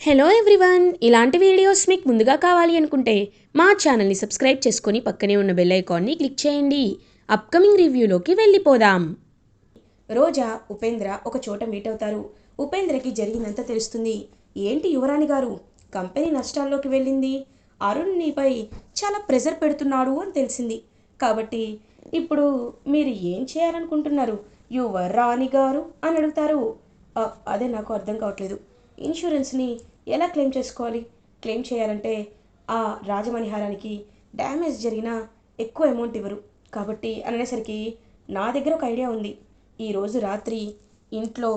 Hello everyone, ఇలాంటి videos మీకు ముందుగా కావాలి అనుకుంటే మా ఛానల్ని సబ్స్క్రైబ్ చేసుకొని పక్కనే ఉన్న బెల్ ఐకాన్ని క్లిక్ చేయండి. అప్కమింగ్ రివ్యూలోకి వెళ్ళిపోదాం. రోజా ఉపేంద్ర ఒక చోట మీట్ అవుతారు. ఉపేంద్రకి జరిగిందంతా తెలుస్తుంది. ఏంటి యువరాణి గారు, కంపెనీ నష్టాల్లోకి వెళ్ళింది, అరుణ్ నీపై చాలా ప్రెజర్ పెడుతున్నాడు అని తెలిసింది. కాబట్టి ఇప్పుడు మీరు ఏం చేయాలనుకుంటున్నారు యువరాణి గారు అని అడుగుతారు. అదే నాకు అర్థం కావట్లేదు. ఇన్సూరెన్స్ని ఎలా క్లెయిమ్ చేసుకోవాలి? క్లెయిమ్ చేయాలంటే ఆ రాజమణిహారానికి డ్యామేజ్ జరిగినా ఎక్కువ అమౌంట్ ఇవ్వరు కాబట్టి అనేసరికి నా దగ్గర ఒక ఐడియా ఉంది. ఈరోజు రాత్రి ఇంట్లో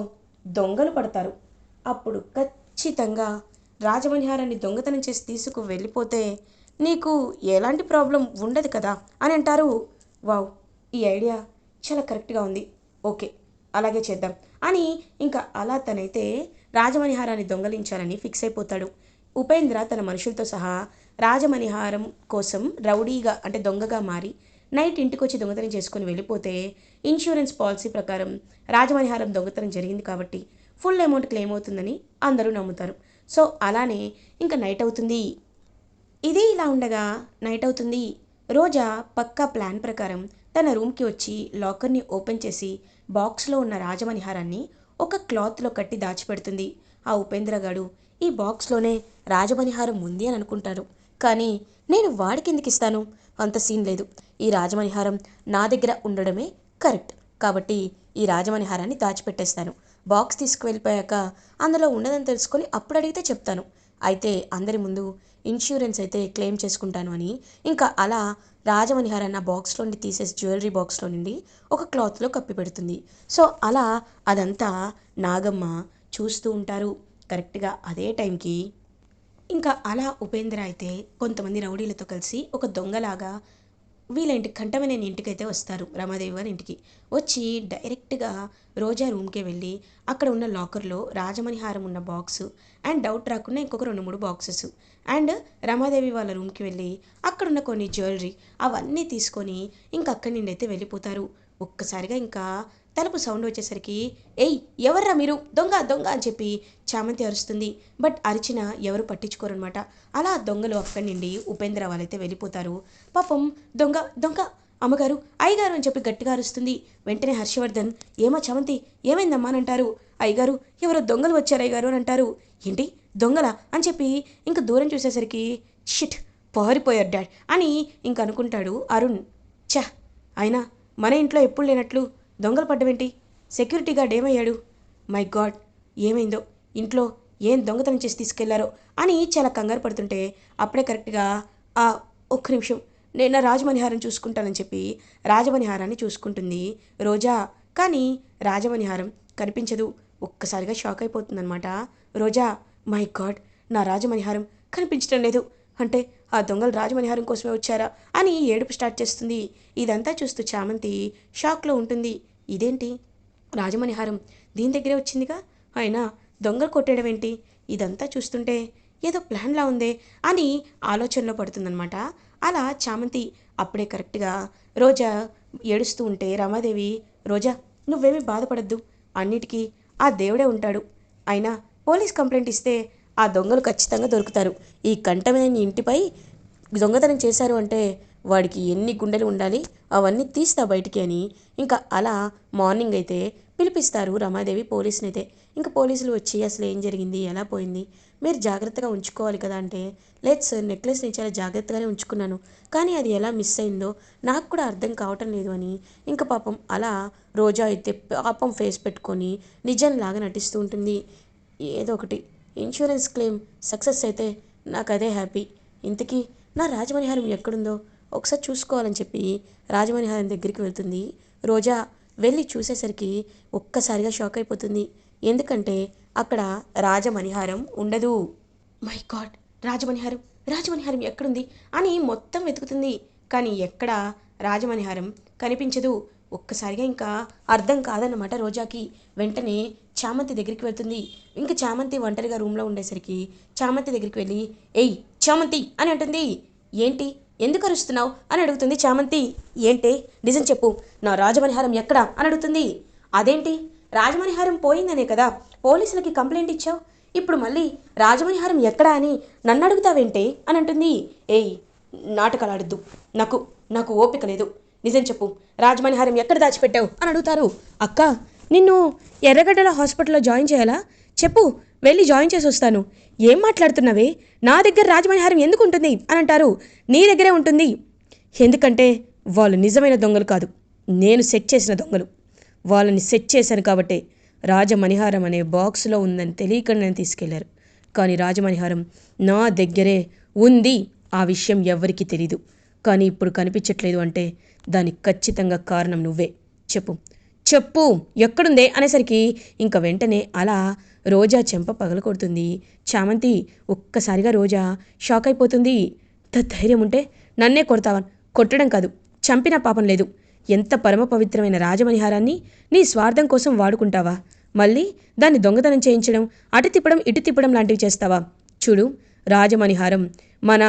దొంగలు పడతారు. అప్పుడు ఖచ్చితంగా రాజమణిహారాన్ని దొంగతనం చేసి తీసుకు వెళ్ళిపోతే నీకు ఎలాంటి ప్రాబ్లం ఉండదు కదా అని అంటారు. వావ్, ఈ ఐడియా చాలా కరెక్ట్గా ఉంది. ఓకే, అలాగే చేద్దాం అని ఇంకా అలా తనైతే రాజమణిహారాన్ని దొంగలించాలని ఫిక్స్ అయిపోతాడు. ఉపేంద్ర తన మనుషులతో సహా రాజమణిహారం కోసం రౌడీగా అంటే దొంగగా మారి నైట్ ఇంటికి వచ్చి దొంగతనం చేసుకుని వెళ్ళిపోతే ఇన్సూరెన్స్ పాలసీ ప్రకారం రాజమణిహారం దొంగతనం జరిగింది కాబట్టి ఫుల్ అమౌంట్ క్లెయిమ్ అవుతుందని అందరూ నమ్ముతారు. సో అలానే ఇంకా నైట్ అవుతుంది. ఇదే ఇలా ఉండగా నైట్ అవుతుంది. రోజా పక్కా ప్లాన్ ప్రకారం తన రూమ్కి వచ్చి లాకర్ని ఓపెన్ చేసి బాక్స్లో ఉన్న రాజమణిహారాన్ని ఒక క్లాత్లో కట్టి దాచిపెడుతుంది. ఆ ఉపేంద్రగాడు ఈ బాక్స్లోనే రాజమణిహారం ఉంది అని అనుకుంటారు. కానీ నేను వాడికి ఎందుకు ఇస్తాను, అంత సీన్ లేదు. ఈ రాజమణిహారం నా దగ్గర ఉండడమే కరెక్ట్ కాబట్టి ఈ రాజమణిహారాన్ని దాచిపెట్టేస్తాను. బాక్స్ తీసుకువెళ్ళిపోయాక అందులో ఉన్నదని తెలుసుకొని అప్పుడు అడిగితే చెప్తాను. అయితే అందరి ముందు ఇన్సూరెన్స్ అయితే క్లెయిమ్ చేసుకుంటాను అని ఇంకా అలా రాజమణిహారాన్ని ఆ బాక్స్లో నుండి తీసేసి జ్యువెలరీ బాక్స్లో నుండి ఒక క్లాత్లో కప్పి పెడుతుంది. సో అలా అదంతా నాగమ్మ చూస్తూ ఉంటారు. కరెక్ట్గా అదే టైంకి ఇంకా అలా ఉపేంద్ర అయితే కొంతమంది రౌడీలతో కలిసి ఒక దొంగలాగా వీళ్ళ ఇంటికి కంటమనేని ఇంటికైతే వస్తారు. రమాదేవి వారి ఇంటికి వచ్చి డైరెక్ట్గా రోజా రూమ్కే వెళ్ళి అక్కడ ఉన్న లాకర్లో రాజమణిహారం ఉన్న బాక్సు అండ్ డౌట్ రాకుండా ఇంకొక 2-3 బాక్సెస్ అండ్ రమాదేవి వాళ్ళ రూమ్కి వెళ్ళి అక్కడున్న కొన్ని జ్యువెలరీ అవన్నీ తీసుకొని ఇంక అక్కడి నుండి అయితే వెళ్ళిపోతారు. ఒక్కసారిగా ఇంకా తలుపు సౌండ్ వచ్చేసరికి ఏయ్ ఎవర్రా మీరు, దొంగ దొంగ అని చెప్పి చామంతి అరుస్తుంది. బట్ అరిచిన ఎవరు పట్టించుకోరనమాట. అలా దొంగలు అక్కడి నుండి ఉపేంద్ర వాళ్ళైతే వెళ్ళిపోతారు. పాపం దొంగ దొంగ అమ్మగారు అయ్యగారు అని చెప్పి గట్టిగా అరుస్తుంది. వెంటనే హర్షవర్ధన్ ఏమో చామంతి ఏమైందమ్మా అని అంటారు. అయ్యగారు ఎవరో దొంగలు వచ్చారు అయ్యగారు అని అంటారు. ఏంటి దొంగలా అని చెప్పి ఇంక దూరం చూసేసరికి షిట్ పారిపోయారు డాడ్ అని ఇంక అనుకుంటాడు అరుణ్. ఛ, అయినా మన ఇంట్లో ఎప్పుడు లేనట్లు దొంగలు పడ్డమేంటి, సెక్యూరిటీ గార్డ్ ఏమయ్యాడు, మై గాడ్ ఏమైందో, ఇంట్లో ఏం దొంగతనం చేసి తీసుకెళ్లారో అని చాలా కంగారు పడుతుంటే అప్పుడే కరెక్ట్గా ఆ ఒక్క నిమిషం నేను నా రాజమణిహారం చూసుకుంటానని చెప్పి రాజమణిహారాన్ని చూసుకుంటుంది రోజా. కానీ రాజమణిహారం కనిపించదు. ఒక్కసారిగా షాక్ అయిపోతుందన్నమాట రోజా. మై గాడ్, నా రాజమణిహారం కనిపించడం లేదు, అంటే ఆ దొంగలు రాజమణిహారం కోసమే వచ్చారా అని ఏడుపు స్టార్ట్ చేస్తుంది. ఇదంతా చూస్తూ చామంతి షాక్లో ఉంటుంది. ఇదేంటి రాజమణిహారం దీని దగ్గరే వచ్చిందిగా, అయినా దొంగలు కొట్టేయడం ఏంటి, ఇదంతా చూస్తుంటే ఏదో ప్లాన్లా ఉందే అని ఆలోచనలో పడుతుందనమాట. అలా చామంతి అప్పుడే కరెక్ట్గా రోజా ఏడుస్తూ ఉంటే రమాదేవి, రోజా నువ్వేమీ బాధపడద్దు, అన్నిటికీ ఆ దేవుడే ఉంటాడు, అయినా పోలీస్ కంప్లైంట్ ఇస్తే ఆ దొంగలు ఖచ్చితంగా దొరుకుతారు. ఈ కంటమైన ఇంటిపై దొంగతనం చేశారు అంటే వాడికి ఎన్ని గుండెలు ఉండాలి, అవన్నీ తీస్తా బయటికి అని ఇంకా అలా మార్నింగ్ అయితే పిలిపిస్తారు రమాదేవి పోలీసుని అయితే. ఇంకా పోలీసులు వచ్చి అసలు ఏం జరిగింది, ఎలా పోయింది, మీరు జాగ్రత్తగా ఉంచుకోవాలి కదా అంటే, లేదు సార్ నెక్లెస్ని చాలా జాగ్రత్తగానే ఉంచుకున్నాను, కానీ అది ఎలా మిస్ అయిందో నాకు కూడా అర్థం కావటం లేదు అని ఇంకా పాపం అలా రోజా అయితే పాపం ఫేస్ పెట్టుకొని నిజంలాగా నటిస్తూ ఉంటుంది. ఏదో ఒకటి ఇన్సూరెన్స్ క్లెయిమ్ సక్సెస్ అయితే నాకు అదే హ్యాపీ. ఇంతకీ నా రాజమణిహారం ఎక్కడుందో ఒకసారి చూసుకోవాలని చెప్పి రాజమణిహారం దగ్గరికి వెళ్తుంది రోజా. వెళ్ళి చూసేసరికి ఒక్కసారిగా షాక్ అయిపోతుంది. ఎందుకంటే అక్కడ రాజమణిహారం ఉండదు. మై గాడ్, రాజమణిహారం రాజమణిహారం ఎక్కడుంది అని మొత్తం వెతుకుతుంది. కానీ ఎక్కడ రాజమణిహారం కనిపించదు. ఒక్కసారిగా ఇంకా అర్థం కాదన్నమాట రోజాకి. వెంటనే చామంతి దగ్గరికి వెళ్తుంది. ఇంకా చామంతి ఒంటరిగా రూమ్లో ఉండేసరికి చామంతి దగ్గరికి వెళ్ళి ఏయ్ చామంతి అని అంటుంది. ఏంటి ఎందుకు అరుస్తున్నావు అని అడుగుతుంది చామంతి. ఏంటి నిజం చెప్పు, నా రాజమణిహారం ఎక్కడా అని అడుగుతుంది. అదేంటి రాజమణిహారం పోయిందనే కదా పోలీసులకి కంప్లైంట్ ఇచ్చావు, ఇప్పుడు మళ్ళీ రాజమణిహారం ఎక్కడా అని నన్ను అడుగుతావేంటే అని అంటుంది. ఏయ్, నాటకాలు ఆడద్దు, నాకు నాకు ఓపిక లేదు, నిజం చెప్పు, రాజమణిహారం ఎక్కడ దాచిపెట్టావు అని అడుగుతారు. అక్క, నిన్ను ఎర్రగడ్డల హాస్పిటల్లో జాయిన్ చేయాలా? చెప్పు, వెళ్ళి జాయిన్ చేసి వస్తాను. ఏం మాట్లాడుతున్నావే? నా దగ్గర రాజమణిహారం ఎందుకు ఉంటుంది అని అంటారు. నీ దగ్గరే ఉంటుంది. ఎందుకంటే వాళ్ళు నిజమైన దొంగలు కాదు, నేను సెట్ చేసిన దొంగలు. వాళ్ళని సెట్ చేశాను కాబట్టే రాజమణిహారం అనే బాక్స్లో ఉందని తెలియకుండా తీసుకెళ్లారు. కానీ రాజమణిహారం నా దగ్గరే ఉంది, ఆ విషయం ఎవ్వరికీ తెలీదు. కానీ ఇప్పుడు కనిపించట్లేదు అంటే దానికి ఖచ్చితంగా కారణం నువ్వే. చెప్పు చెప్పు ఎక్కడుందే అనేసరికి ఇంకా వెంటనే అలా రోజా చెంప పగలకొడుతుంది. చామంతి ఒక్కసారిగా రోజా షాక్ అయిపోతుంది. ధైర్యం ఉంటే నన్నే కొడతావా? కొట్టడం కాదు, చంపినా పాపం లేదు. ఎంత పరమ పవిత్రమైన రాజమణిహారాన్ని నీ స్వార్థం కోసం వాడుకుంటావా? మళ్ళీ దాన్ని దొంగతనం చేయించడం, అటు తిప్పడం ఇటు తిప్పడం లాంటివి చేస్తావా? చూడు, రాజమణిహారం మన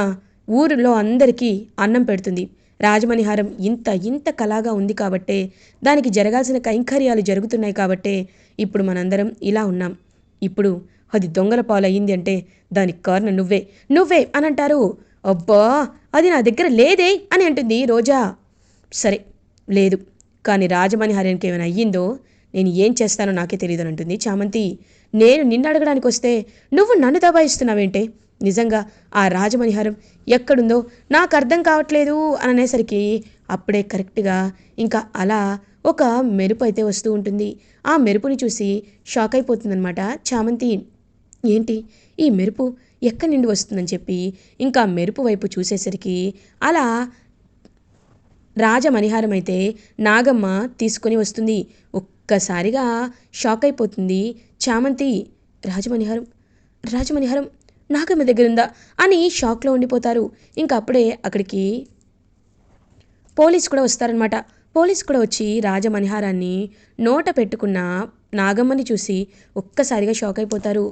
ఊరిలో అందరికీ అన్నం పెడుతుంది. రాజమణిహారం ఇంత ఇంత కళగా ఉంది కాబట్టే, దానికి జరగాల్సిన కైంకర్యాలు జరుగుతున్నాయి కాబట్టే ఇప్పుడు మనందరం ఇలా ఉన్నాం. ఇప్పుడు అది దొంగల పాలయ్యింది అంటే దానికి కారణం నువ్వే నువ్వే అని అంటారు. అబ్బా, అది నా దగ్గర లేదే అని అంటుంది రోజా. సరే లేదు, కానీ రాజమణిహారానికి ఏమైనా అయ్యిందో నేను ఏం చేస్తానో నాకే తెలియదు అని అంటుంది చామంతి. నేను నిన్ను అడగడానికి వస్తే నువ్వు నన్ను దబాయిస్తున్నావేంటే? నిజంగా ఆ రాజమణిహారం ఎక్కడుందో నాకు అర్థం కావట్లేదు అని అనేసరికి అప్పుడే కరెక్ట్గా ఇంకా అలా ఒక మెరుపు అయితే వస్తూ ఉంటుంది. ఆ మెరుపుని చూసి షాక్ అయిపోతుందనమాట చామంతి. ఏంటి ఈ మెరుపు ఎక్కడి నుండి వస్తుందని చెప్పి ఇంకా మెరుపు వైపు చూసేసరికి అలా రాజమణిహారం అయితే నాగమ్మ తీసుకొని వస్తుంది. ఒక్కసారిగా షాక్ అయిపోతుంది చామంతి. రాజమణిహారం రాజమణిహారం నాగమ్మ దగ్గర ఉందా అని షాక్లో ఉండిపోతారు. ఇంకా అప్పుడే అక్కడికి పోలీస్ కూడా వస్తారనమాట. పోలీస్ కూడా వచ్చి రాజమణిహారాన్ని నోట పెట్టుకున్న నాగమ్మని చూసి ఒక్కసారిగా షాక్ అయిపోతారు.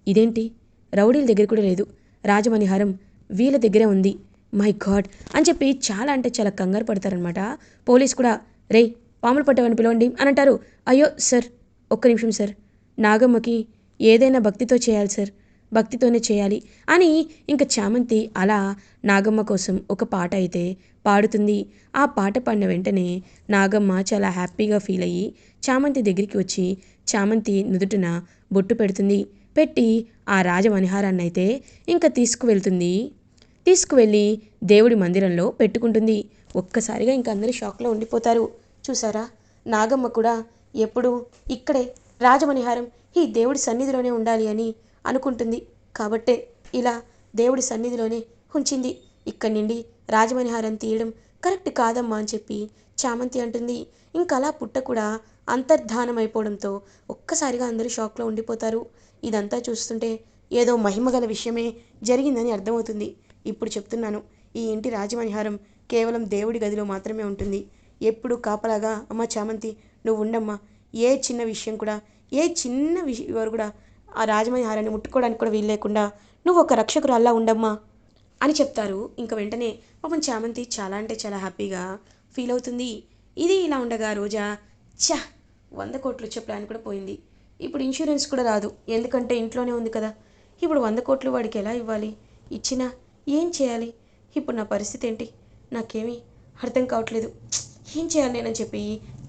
ఇదేంటి, రౌడీల దగ్గర కూడా లేదు, రాజమణిహారం వీళ్ళ దగ్గరే ఉంది, మై గాడ్ అని చెప్పి చాలా అంటే చాలా కంగారు పడతారనమాట. పోలీస్ కూడా రే పాములు పట్టవని పిలవండి అని అంటారు. అయ్యో సార్, ఒక్క నిమిషం సార్, నాగమ్మకి ఏదైనా భక్తితో చేయాలి సార్, భక్తితోనే చేయాలి అని ఇంకా చామంతి అలా నాగమ్మ కోసం ఒక పాట అయితే పాడుతుంది. ఆ పాట పాడిన వెంటనే నాగమ్మ చాలా హ్యాపీగా ఫీల్ అయ్యి చామంతి దగ్గరికి వచ్చి చామంతి నుదుటిన బొట్టు పెడుతుంది. పెట్టి ఆ రాజమణిహారాన్ని అయితే ఇంకా తీసుకువెళ్ళి దేవుడి మందిరంలో పెట్టుకుంటుంది. ఒక్కసారిగా ఇంకా అందరూ షాక్లో ఉండిపోతారు. చూసారా, నాగమ్మ కూడా ఎప్పుడు ఇక్కడే రాజమణిహారం ఈ దేవుడి సన్నిధిలోనే ఉండాలి అని అనుకుంటుంది కాబట్టే ఇలా దేవుడి సన్నిధిలోనే ఉంచింది. ఇక్కడి నుండి రాజమణిహారం తీయడం కరెక్ట్ కాదమ్మా అని చెప్పి చామంతి అంటుంది. ఇంకలా పుట్ట కూడా అంతర్ధానం అయిపోవడంతో ఒక్కసారిగా అందరూ షాక్లో ఉండిపోతారు. ఇదంతా చూస్తుంటే ఏదో మహిమగల విషయమే జరిగిందని అర్థమవుతుంది. ఇప్పుడు చెప్తున్నాను, ఈ ఇంటి రాజమణిహారం కేవలం దేవుడి గదిలో మాత్రమే ఉంటుంది. ఎప్పుడు కాపలాగా అమ్మ చామంతి నువ్వు ఉండమ్మా, ఏ చిన్న విషయం కూడా, ఏ చిన్న విషయం కూడా ఆ రాజమణిహారాన్ని ముట్టుకోవడానికి కూడా వీలు లేకుండా నువ్వు ఒక రక్షకురాల్లా ఉండమ్మా అని చెప్తారు. ఇంక వెంటనే పాపం చామంతి చాలా అంటే చాలా హ్యాపీగా ఫీల్ అవుతుంది. ఇది ఇలా ఉండగా రోజా 100 కోట్లు వచ్చే ప్లాన్ కూడా పోయింది. ఇప్పుడు ఇన్సూరెన్స్ కూడా రాదు, ఎందుకంటే ఇంట్లోనే ఉంది కదా. ఇప్పుడు 100 కోట్లు వాడికి ఎలా ఇవ్వాలి? ఇచ్చినా ఏం చేయాలి? ఇప్పుడు నా పరిస్థితి ఏంటి? నాకేమీ అర్థం కావట్లేదు, ఏం చేయాలి నేనని చెప్పి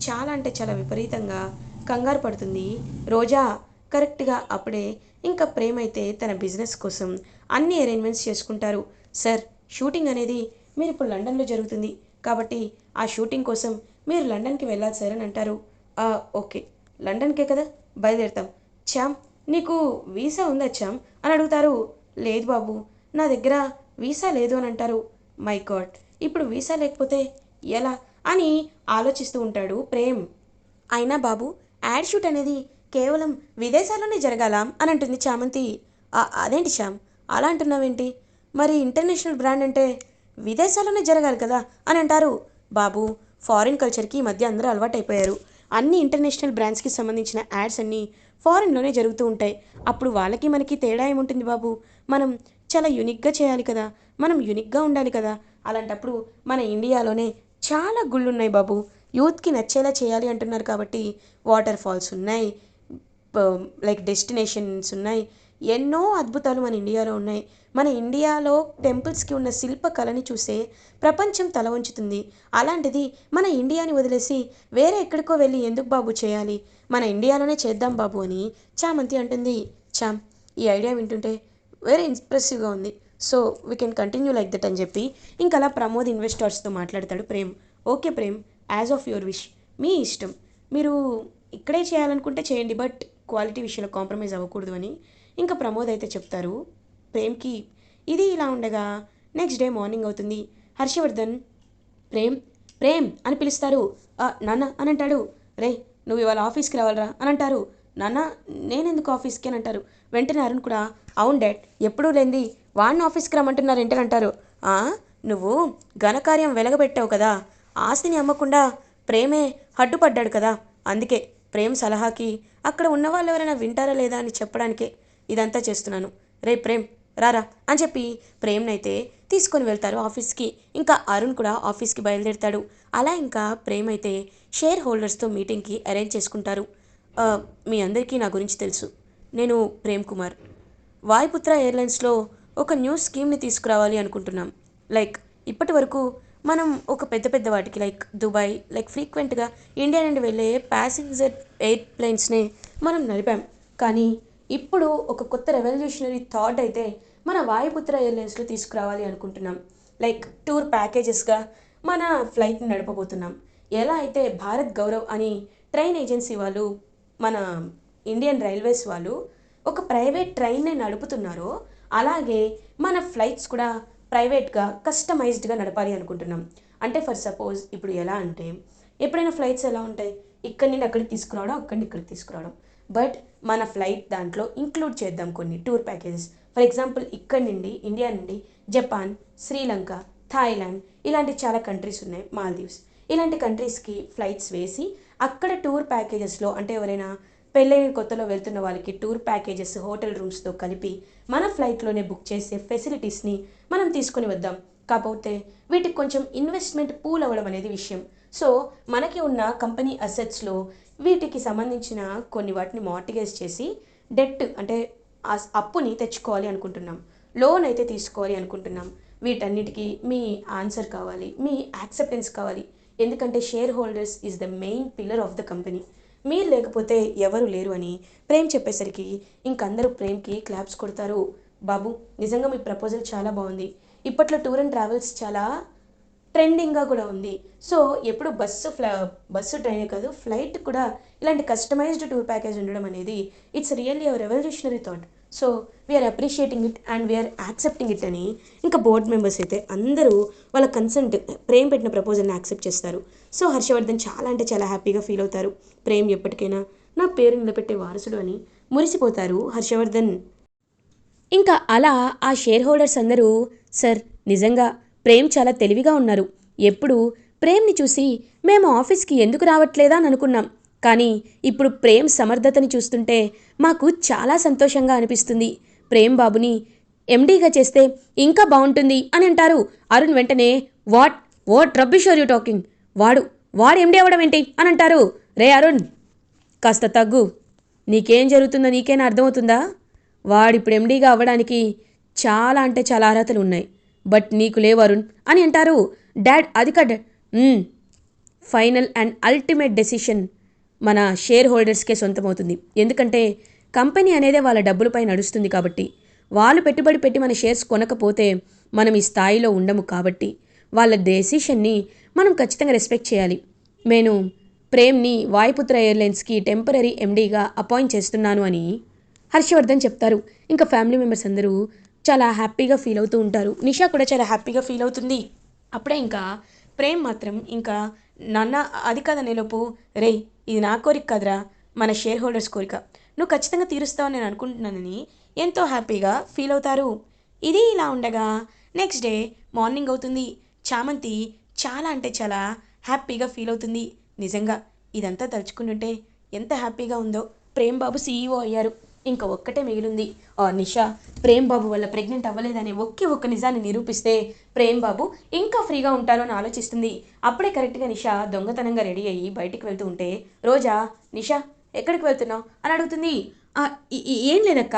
చాలా అంటే చాలా విపరీతంగా కంగారు పడుతుంది రోజా. కరెక్ట్గా అప్పుడే ఇంకా ప్రేమ అయితే తన బిజినెస్ కోసం అన్ని అరేంజ్మెంట్స్ చేసుకుంటారు. సార్, షూటింగ్ అనేది మీరు ఇప్పుడు లండన్లో జరుగుతుంది కాబట్టి ఆ షూటింగ్ కోసం మీరు లండన్కి వెళ్ళాలి సార్ అని అంటారు. ఓకే, లండన్కే కదా, బయలుదేరుతాం. శ్యామ్, నీకు వీసా ఉందా శ్యామ్ అని అడుగుతారు. లేదు బాబు, నా దగ్గర వీసా లేదు అని అంటారు. మై గాడ్, ఇప్పుడు వీసా లేకపోతే ఎలా అని ఆలోచిస్తూ ఉంటాడు ప్రేమ్. అయినా బాబు, యాడ్ షూట్ అనేది కేవలం విదేశాల్లోనే జరగాల అని అంటుంది చామంతి. అదేంటి శ్యామ్ అలా అంటున్నావేంటి? మరి ఇంటర్నేషనల్ బ్రాండ్ అంటే విదేశాల్లోనే జరగాలి కదా అని అంటారు. బాబు, ఫారిన్ కల్చర్కి ఈ మధ్య అందరూ అలవాటైపోయారు. అన్ని ఇంటర్నేషనల్ బ్రాండ్స్కి సంబంధించిన యాడ్స్ అన్నీ ఫారిన్లోనే జరుగుతూ ఉంటాయి. అప్పుడు వాళ్ళకి మనకి తేడా ఏముంటుంది బాబు? మనం చాలా యూనిక్గా చేయాలి కదా, మనం యూనిక్గా ఉండాలి కదా. అలాంటప్పుడు మన ఇండియాలోనే చాలా గుళ్ళు ఉన్నాయి బాబు, యూత్కి నచ్చేలా చేయాలి అంటున్నారు కాబట్టి వాటర్ ఫాల్స్ ఉన్నాయి, లైక్ డెస్టినేషన్స్ ఉన్నాయి, ఎన్నో అద్భుతాలు మన ఇండియాలో ఉన్నాయి. మన ఇండియాలో టెంపుల్స్కి ఉన్న శిల్పకళని చూసే ప్రపంచం తల వంచుతుంది. అలాంటిది మన ఇండియాని వదిలేసి వేరే ఎక్కడికో వెళ్ళి ఎందుకు బాబు చేయాలి, మన ఇండియాలోనే చేద్దాం బాబు అని చామంతి అంటుంది. చామ్, ఈ ఐడియా వింటుంటే వెరీ ఇంప్రెసివ్గా ఉంది. So we can continue like that అని చెప్పి ఇంకా అలా ప్రమోద్ ఇన్వెస్టర్స్తో మాట్లాడతాడు Prem. Okay Prem, as of your wish, మీ ఇష్టం, మీరు ఇక్కడే చేయాలనుకుంటే చేయండి, బట్ క్వాలిటీ విషయంలో కాంప్రమైజ్ అవ్వకూడదు అని ఇంకా ప్రమోద్ అయితే చెప్తారు ప్రేమ్కి. ఇది ఇలా ఉండగా నెక్స్ట్ డే మార్నింగ్ అవుతుంది. హర్షవర్ధన్ ప్రేమ్ ప్రేమ్ అని పిలుస్తారు. నాన్న అని అంటాడు. రే, నువ్వు ఇవాళ ఆఫీస్కి రావాలరా అని అంటారు. నాన్న, నేనెందుకు ఆఫీస్కి అని అంటారు. వెంటనే అరుణ్ కూడా అవును డాడ్, ఎప్పుడూ లేంది వాడిని ఆఫీస్కి రమ్మంటున్నారు ఏంటని అంటారు. నువ్వు ఘనకార్యం వెలగబెట్టావు కదా, ఆస్తిని అమ్మకుండా ప్రేమే అడ్డుపడ్డాడు కదా, అందుకే ప్రేమ్ సలహాకి అక్కడ ఉన్న వాళ్ళు ఎవరైనా వింటారా లేదా అని చెప్పడానికే ఇదంతా చేస్తున్నాను. రే ప్రేమ్, రారా అని చెప్పి ప్రేమ్నైతే తీసుకొని వెళ్తారు ఆఫీస్కి. ఇంకా అరుణ్ కూడా ఆఫీస్కి బయలుదేరుతాడు. అలా ఇంకా ప్రేమ్ అయితే షేర్ హోల్డర్స్తో మీటింగ్కి అరేంజ్ చేసుకుంటారు. మీ అందరికీ నా గురించి తెలుసు, నేను ప్రేమ్ కుమార్. వాయుపుత్ర ఎయిర్లైన్స్లో ఒక న్యూ స్కీమ్ని తీసుకురావాలి అనుకుంటున్నాం. లైక్ ఇప్పటి వరకు మనం ఒక పెద్ద పెద్ద వాటికి లైక్ దుబాయ్, లైక్ ఫ్రీక్వెంట్గా ఇండియా నుండి వెళ్ళే ప్యాసింజర్ ఎయిర్ప్లైన్స్ని మనం నడిపాం. కానీ ఇప్పుడు ఒక కొత్త రెవల్యూషనరీ థాట్ అయితే మన వాయుపుత్ర ఎయిర్లైన్స్లో తీసుకురావాలి అనుకుంటున్నాం. లైక్ టూర్ ప్యాకేజెస్గా మన ఫ్లైట్ని నడపబోతున్నాం. ఎలా అయితే భారత్ గౌరవ్ అని ట్రైన్ ఏజెన్సీ వాళ్ళు, మన ఇండియన్ రైల్వేస్ వాళ్ళు ఒక ప్రైవేట్ ట్రైన్ని నడుపుతున్నారో, అలాగే మన ఫ్లైట్స్ కూడా ప్రైవేట్గా కస్టమైజ్డ్గా నడపాలి అనుకుంటున్నాం. అంటే ఫర్ సపోజ్ ఇప్పుడు ఎలా అంటే, ఎప్పుడైనా ఫ్లైట్స్ ఎలా ఉంటాయి, ఇక్కడి నుండి అక్కడికి తీసుకురావడం, అక్కడి నుండి ఇక్కడికి తీసుకురావడం. బట్ మన ఫ్లైట్ దాంట్లో ఇంక్లూడ్ చేద్దాం కొన్ని టూర్ ప్యాకేజెస్. ఫర్ ఎగ్జాంపుల్ ఇక్కడి నుండి, ఇండియా నుండి జపాన్, శ్రీలంక, థాయిలాండ్ ఇలాంటి చాలా కంట్రీస్ ఉన్నాయి, మాల్దీవ్స్, ఇలాంటి కంట్రీస్కి ఫ్లైట్స్ వేసి అక్కడ టూర్ ప్యాకేజెస్లో, అంటే ఎవరైనా పెళ్ళైన కొత్తలో వెళ్తున్న వాళ్ళకి టూర్ ప్యాకేజెస్ హోటల్ రూమ్స్తో కలిపి మన ఫ్లైట్లోనే బుక్ చేసే ఫెసిలిటీస్ని మనం తీసుకొని వద్దాం. కాకపోతే వీటికి కొంచెం ఇన్వెస్ట్మెంట్ పూల్ అవ్వడం అనేది విషయం. సో మనకి ఉన్న కంపెనీ అసెట్స్లో వీటికి సంబంధించిన కొన్ని వాటిని మార్టిగేజ్ చేసి డెట్, అంటే అప్పుని తెచ్చుకోవాలి అనుకుంటున్నాం, లోన్ అయితే తీసుకోవాలి అనుకుంటున్నాం. వీటన్నిటికీ మీ ఆన్సర్ కావాలి, మీ యాక్సెప్టెన్స్ కావాలి. ఎందుకంటే share holders is the main pillar of the company. మీరు లేకపోతే ఎవరు లేరు అని ప్రేమ్ చెప్పేసరికి ఇంకందరూ ప్రేమ్కి క్లాప్స్ కొడతారు. బాబు, నిజంగా మీ ప్రపోజల్ చాలా బాగుంది. ఇప్పట్లో టూర్ అండ్ ట్రావెల్స్ చాలా ట్రెండింగ్గా కూడా ఉంది. సో ఎప్పుడు బస్సు ట్రైనే కాదు, ఫ్లైట్ కూడా ఇలాంటి కస్టమైజ్డ్ టూర్ ప్యాకేజ్ ఉండడం అనేది it's really a revolutionary thought. So we are appreciating it and we are accepting it అని ఇంకా బోర్డ్ మెంబర్స్ అయితే అందరూ వాళ్ళ కన్సెంట్, ప్రేమ్ పెట్టిన ప్రపోజల్ని యాక్సెప్ట్ చేస్తారు. సో హర్షవర్ధన్ చాలా అంటే చాలా హ్యాపీగా ఫీల్ అవుతారు. ప్రేమ్ ఎప్పటికైనా నా పేరు నిలబెట్టే వారసుడు అని మురిసిపోతారు హర్షవర్ధన్. ఇంకా అలా ఆ షేర్ హోల్డర్స్ అందరూ, సార్ నిజంగా ప్రేమ్ చాలా తెలివిగా ఉన్నారు. ఎప్పుడు ప్రేమ్ని చూసి మేము ఆఫీస్కి ఎందుకు రావట్లేదా అని అనుకున్నాం. కానీ ఇప్పుడు ప్రేమ్ సమర్థతని చూస్తుంటే మాకు చాలా సంతోషంగా అనిపిస్తుంది. ప్రేమ్ బాబుని ఎండీగా చేస్తే ఇంకా బాగుంటుంది అని అంటారు. అరుణ్ వెంటనే what what rubbish are you talking, వాడు ఎండీ అవ్వడం ఏంటి అని అంటారు. రే అరుణ్, కాస్త తగ్గు, నీకేం జరుగుతుందో నీకేనా అర్థమవుతుందా? వాడిప్పుడు ఎండీగా అవ్వడానికి చాలా అంటే చాలా అర్హతలు ఉన్నాయి, బట్ నీకు లేవు అరుణ్ అని అంటారు. డాడ్ అది కాదు, ఫైనల్ అండ్ అల్టిమేట్ డెసిషన్ మన షేర్ హోల్డర్స్కే సొంతమవుతుంది. ఎందుకంటే కంపెనీ అనేదే వాళ్ళ డబ్బులపై నడుస్తుంది కాబట్టి, వాళ్ళు పెట్టుబడి పెట్టి మన షేర్స్ కొనకపోతే మనం ఈ స్థాయిలో ఉండము. కాబట్టి వాళ్ళ డెసిషన్ని మనం ఖచ్చితంగా రెస్పెక్ట్ చేయాలి. నేను ప్రేమ్ని వాయుపుత్ర ఎయిర్లైన్స్కి టెంపరీ ఎండీగా అపాయింట్ చేస్తున్నాను అని హర్షవర్ధన్ చెప్తారు. ఇంకా ఫ్యామిలీ మెంబర్స్ అందరూ చాలా హ్యాపీగా ఫీల్ అవుతూ ఉంటారు. నిషా కూడా చాలా హ్యాపీగా ఫీల్ అవుతుంది. అప్పుడే ఇంకా ప్రేమ్ మాత్రం ఇంకా నాన్న అది కాదనేలోపు, రే ఇది నా కోరిక కాదురా, మన షేర్ హోల్డర్స్ కోరిక, నువ్వు ఖచ్చితంగా తీరుస్తావని నేను అనుకుంటున్నానని ఎంతో హ్యాపీగా ఫీల్ అవుతారు. ఇది ఇలా ఉండగా నెక్స్ట్ డే మార్నింగ్ అవుతుంది. చామంతి చాలా అంటే చాలా హ్యాపీగా ఫీల్ అవుతుంది. నిజంగా ఇదంతా తలుచుకుంటుంటే ఎంత హ్యాపీగా ఉందో. ప్రేమ్ బాబు సీఈఓ అయ్యారు. ఇంకా ఒక్కటే మిగిలింది, నిషా ప్రేమ్ బాబు వల్ల ప్రెగ్నెంట్ అవ్వలేదనే ఒక్క నిజాన్ని నిరూపిస్తే ప్రేమ్ బాబు ఇంకా ఫ్రీగా ఉంటారు అని ఆలోచిస్తుంది. అప్పుడే కరెక్ట్గా నిషా దొంగతనంగా రెడీ అయ్యి బయటికి వెళ్తూ ఉంటే రోజా, నిషా ఎక్కడికి వెళ్తున్నావు అని అడుగుతుంది. ఏం లేదక్క,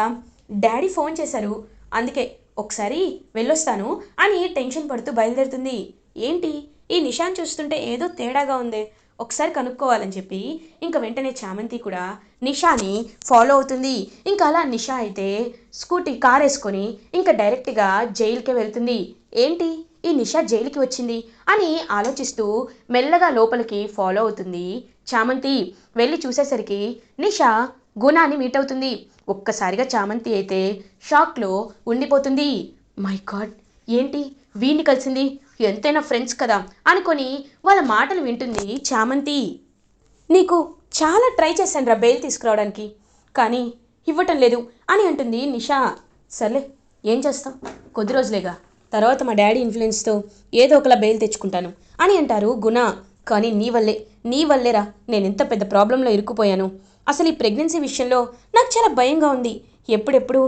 డాడీ ఫోన్ చేశారు, అందుకే ఒకసారి వెళ్ళొస్తాను అని టెన్షన్ పడుతూ బయలుదేరుతుంది. ఏంటి ఈ నిషాన్ చూస్తుంటే ఏదో తేడాగా ఉందే, ఒకసారి కనుక్కోవాలని చెప్పి ఇంకా వెంటనే చామంతి కూడా నిషాని ఫాలో అవుతుంది. ఇంకా అలా నిషా అయితే కార్ వేసుకొని ఇంకా డైరెక్ట్గా జైలుకే వెళ్తుంది. ఏంటి ఈ నిషా జైలుకి వచ్చింది అని ఆలోచిస్తూ మెల్లగా లోపలికి ఫాలో అవుతుంది చామంతి. వెళ్ళి చూసేసరికి నిషా గుణాన్ని మీట్ అవుతుంది. ఒక్కసారిగా చామంతి అయితే షాక్లో ఉండిపోతుంది. మై గాడ్, ఏంటి వీడిని కలిసింది, ఎంతైనా ఫ్రెండ్స్ కదా అనుకొని వాళ్ళ మాటలు వింటుంది చామంతి. నీకు చాలా ట్రై చేశాను రా బెయిల్ తీసుకురావడానికి, కానీ ఇవ్వటం లేదు అని అంటుంది నిషా. సర్లే, ఏం చేస్తాం, కొద్ది రోజులేగా, తర్వాత మా డాడీ ఇన్ఫ్లుయెన్స్తో ఏదో ఒకలా బెయిల్ తెచ్చుకుంటాను అని అంటారు గుణ. కానీ నీ వల్లేరా నేను ఎంత పెద్ద ప్రాబ్లంలో ఇరుక్కుపోయాను. అసలు ఈ ప్రెగ్నెన్సీ విషయంలో నాకు చాలా భయంగా ఉంది. ఎప్పుడెప్పుడు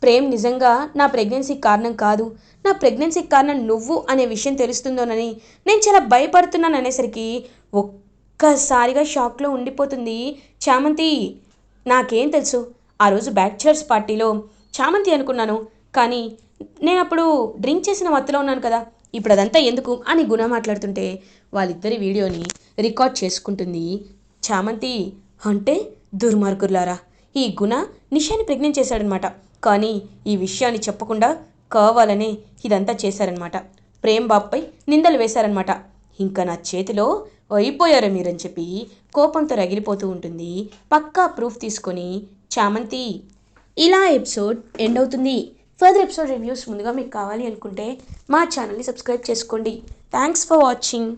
ప్రేమ్ నిజంగా నా ప్రెగ్నెన్సీకి కారణం కాదు, నా ప్రెగ్నెన్సీకి కారణం నువ్వు అనే విషయం తెలుస్తుందోనని నేను చాలా భయపడుతున్నాను అనేసరికి ఒక్కసారిగా షాక్లో ఉండిపోతుంది చామంతి. నాకేం తెలుసు, ఆ రోజు బ్యాచులర్స్ పార్టీలో చామంతి అనుకున్నాను, కానీ నేను అప్పుడు డ్రింక్ చేసిన మత్తులో ఉన్నాను కదా, ఇప్పుడు అదంతా ఎందుకు అని గుణ మాట్లాడుతుంటే వాళ్ళిద్దరి వీడియోని రికార్డ్ చేసుకుంటుంది చామంతి. అంటే దుర్మార్గులారా, ఈ గుణ నిషాని ప్రెగ్నెంట్ చేశాడనమాట. కానీ ఈ విషయాన్ని చెప్పకుండా కావాలనే ఇదంతా చేశారనమాట. ప్రేమ్ బాబుపై నిందలు వేశారనమాట. ఇంకా నా చేతిలో అయిపోయారు మీరని చెప్పి కోపంతో రగిలిపోతూ ఉంటుంది పక్కా ప్రూఫ్ తీసుకొని చామంతి. ఇలా ఎపిసోడ్ ఎండ్ అవుతుంది. ఫర్దర్ ఎపిసోడ్ రివ్యూస్ ముందుగా మీకు కావాలి అనుకుంటే మా ఛానల్ని సబ్స్క్రైబ్ చేసుకోండి. Thanks for watching.